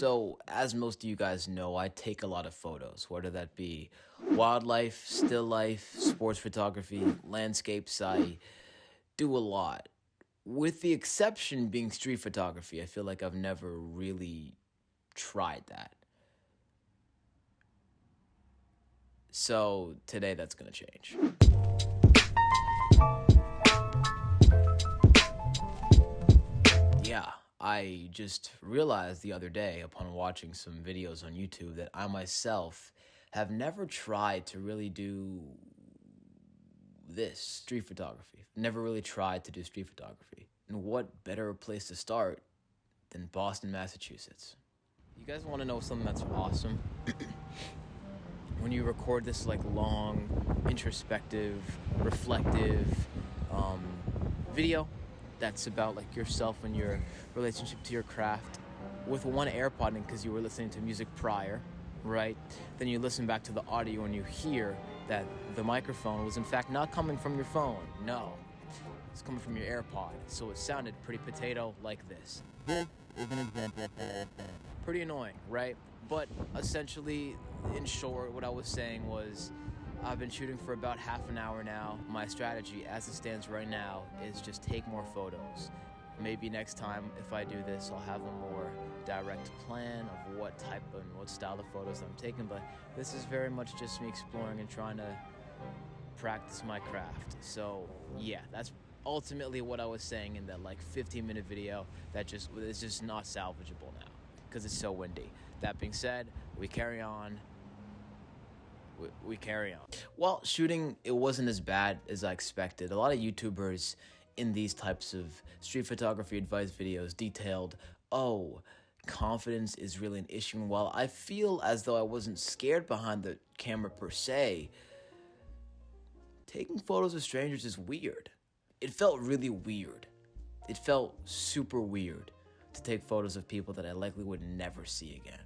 So, as most of you guys know, I take a lot of photos, whether that be wildlife, still life, sports photography, landscapes. I do a lot. With the exception being street photography, I feel like I've never really tried that. So, today that's going to change. Yeah, I just realized the other day upon watching some videos on YouTube that I myself have never tried to really do this, street photography. Never really tried to do street photography. And what better place to start than Boston, Massachusetts? You guys want to know something that's awesome? When you record this like long, introspective, reflective video that's about like yourself and your relationship to your craft with one AirPod in because you were listening to music prior, right? Then you listen back to the audio and you hear that the microphone was in fact not coming from your phone. No, it's coming from your AirPod. So it sounded pretty potato like this. This is an example. Pretty annoying, right? But essentially, in short, what I was saying was I've been shooting for about half an hour now. My strategy, as it stands right now, is just take more photos. Maybe next time, if I do this, I'll have a more direct plan of what type and what style of photos I'm taking. But this is very much just me exploring and trying to practice my craft. So, yeah, that's ultimately what I was saying in that like 15-minute video that is just not salvageable now because it's so windy. That being said, we carry on. We carry on. While shooting, it wasn't as bad as I expected. A lot of YouTubers in these types of street photography advice videos detailed, confidence is really an issue. And while I feel as though I wasn't scared behind the camera per se, taking photos of strangers is weird. It felt really weird. It felt super weird to take photos of people that I likely would never see again.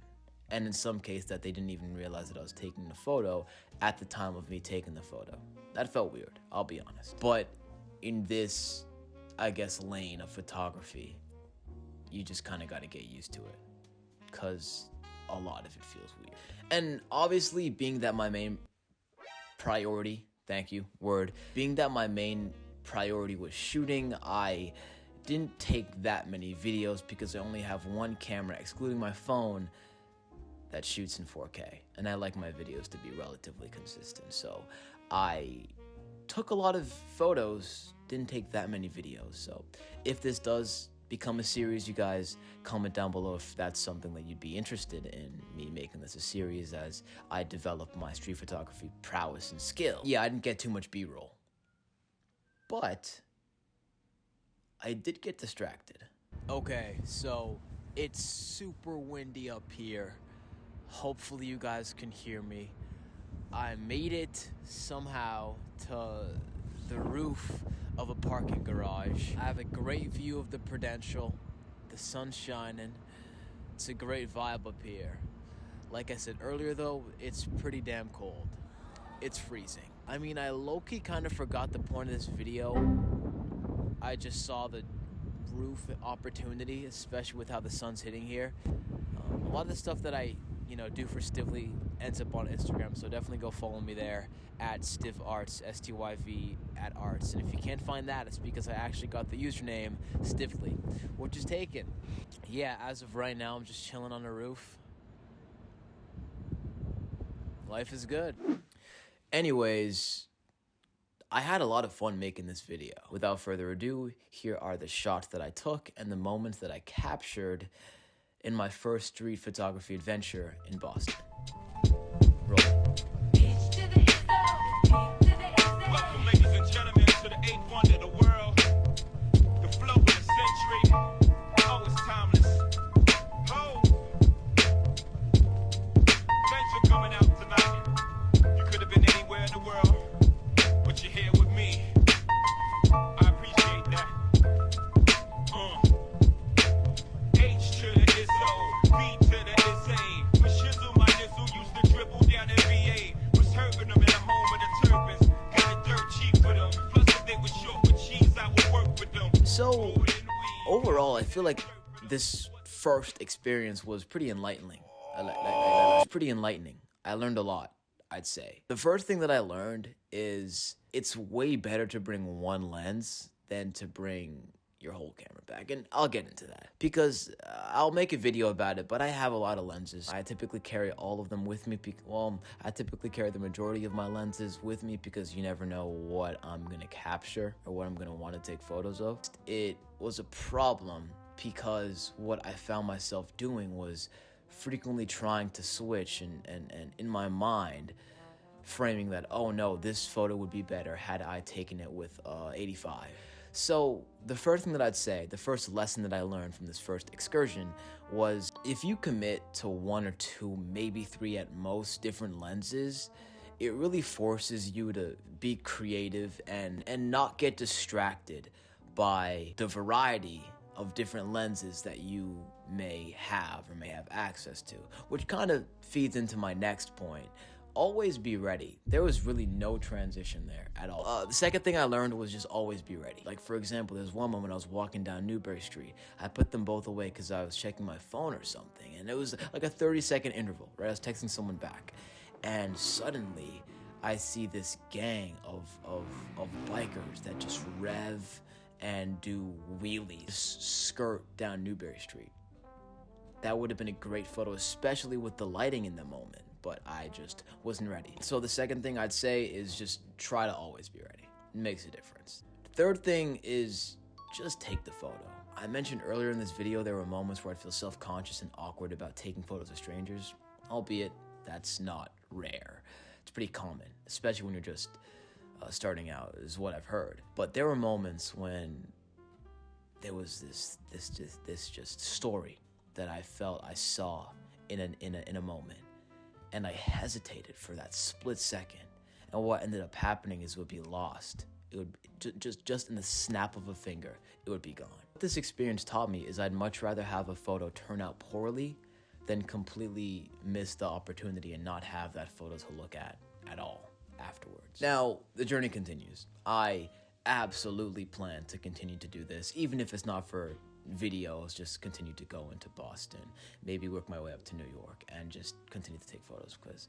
And in some case that they didn't even realize that I was taking the photo at the time of me taking the photo. That felt weird, I'll be honest. But in this, I guess, lane of photography, you just kind of got to get used to it. Because a lot of it feels weird. And obviously, being that my main priority, being that my main priority was shooting, I didn't take that many videos because I only have one camera, excluding my phone, that shoots in 4K, and I like my videos to be relatively consistent. So I took a lot of photos, didn't take that many videos. So if this does become a series, you guys comment down below if that's something that you'd be interested in me making this a series as I develop my street photography prowess and skill. Yeah, I didn't get too much B-roll, but I did get distracted. Okay, so it's super windy up here. Hopefully you guys can hear me. I made it somehow to the roof of a parking garage. I have a great view of the Prudential. The sun's shining. It's a great vibe up here. Like I said earlier though, it's pretty damn cold. It's freezing. I mean, I low-key kind of forgot the point of this video. I just saw the roof opportunity, especially with how the sun's hitting here. A lot of the stuff that I do for Styvly ends up on Instagram, so definitely go follow me there at styvarts, STYV @arts. And if you can't find that, it's because I actually got the username Styvly, which is taken. Yeah, as of right now, I'm just chilling on the roof. Life is good. Anyways, I had a lot of fun making this video. Without further ado, here are the shots that I took and the moments that I captured in my first street photography adventure in Boston. Roll. Welcome, ladies and gentlemen, to the eighth wonder of the world. The flow of the century. Oh, it's timeless. Oh. Thanks for coming out tonight. You could have been anywhere in the world, but you're here with me. I appreciate that. H to the Izzo, B to the Izzy. When Shizzle, my nizzle, used to dribble down NBA. Was hurting them in the home of the turbans. Got it dirt cheap for them. Plus, if they were short with cheese, I would work with them. So, overall, I feel like this first experience was pretty enlightening. I learned a lot, I'd say. The first thing that I learned is it's way better to bring one lens than to bring your whole camera bag, and I'll get into that because I'll make a video about it, but I have a lot of lenses. I typically carry all of them with me. I typically carry the majority of my lenses with me because you never know what I'm gonna capture or what I'm gonna want to take photos of. It was a problem because what I found myself doing was frequently trying to switch and in my mind framing that, oh no, this photo would be better had I taken it with 85. So the first thing that I'd say, the first lesson that I learned from this first excursion was if you commit to 1 or 2, maybe 3 at most different lenses, it really forces you to be creative and not get distracted by the variety of different lenses that you may have or may have access to, which kind of feeds into my next point. Always be ready. There was really no transition there at all. The second thing I learned was just always be ready. Like, for example, there's one moment I was walking down Newbury Street. I put them both away because I was checking my phone or something, and it was like a 30-second interval, right? I was texting someone back, and suddenly I see this gang of bikers that just rev and do wheelies, skirt down Newbury Street. That would have been a great photo, especially with the lighting in the moment, but I just wasn't ready. So the second thing I'd say is just try to always be ready. It makes a difference. The third thing is just take the photo. I mentioned earlier in this video there were moments where I'd feel self-conscious and awkward about taking photos of strangers, albeit that's not rare. It's pretty common, especially when you're just starting out, is what I've heard. But there were moments when there was this just story that I felt I saw in a moment, and I hesitated for that split second, and what ended up happening is it would be lost. It would just in the snap of a finger, it would be gone. What this experience taught me is I'd much rather have a photo turn out poorly than completely miss the opportunity and not have that photo to look at all afterwards. Now, the journey continues. I absolutely plan to continue to do this, even if it's not for videos, just continue to go into Boston, maybe work my way up to New York and just continue to take photos because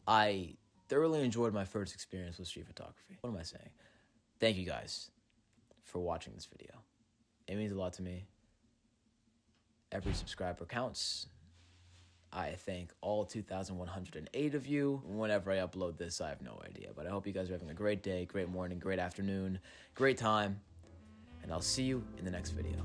I thoroughly enjoyed my first experience with street photography. What am I saying? Thank you guys for watching this video. It means a lot to me. Every subscriber counts. I thank all 2,108 of you. Whenever I upload this, I have no idea, but I hope you guys are having a great day, great morning, great afternoon, great time, and I'll see you in the next video.